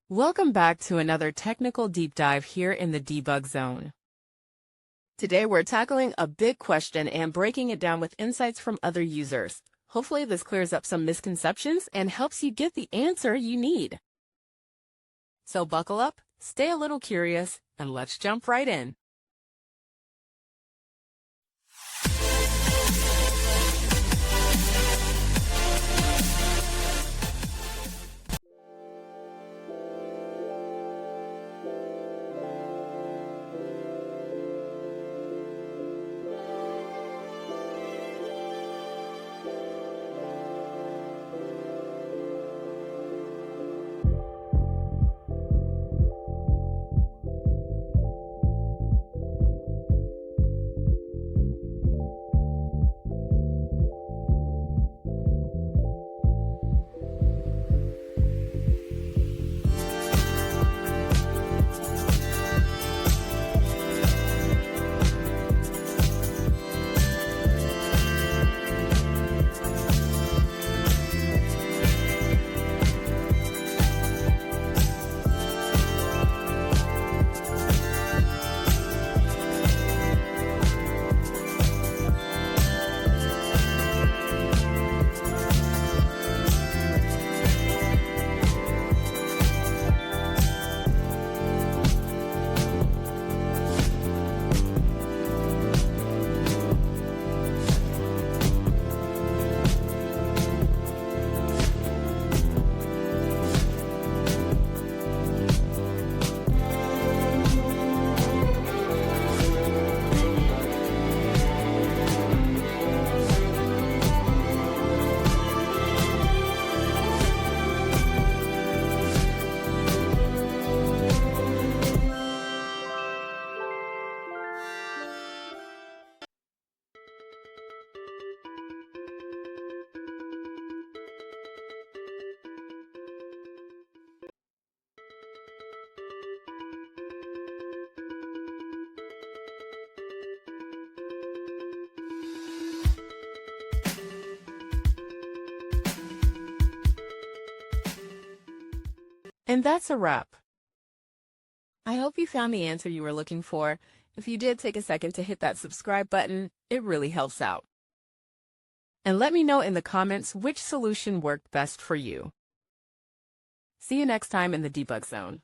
Welcome back to another technical deep dive here in the debug zone. Today we're tackling a big question and breaking it down with insights from other users. Hopefully this clears up some misconceptions and helps you get the answer you need. So buckle up, stay a little curious, and let's jump right in. And that's a wrap. I hope you found the answer you were looking for. If you did, take a second to hit that subscribe button. It really helps out. And let me know in the comments which solution worked best for you. See you next time in the debug zone.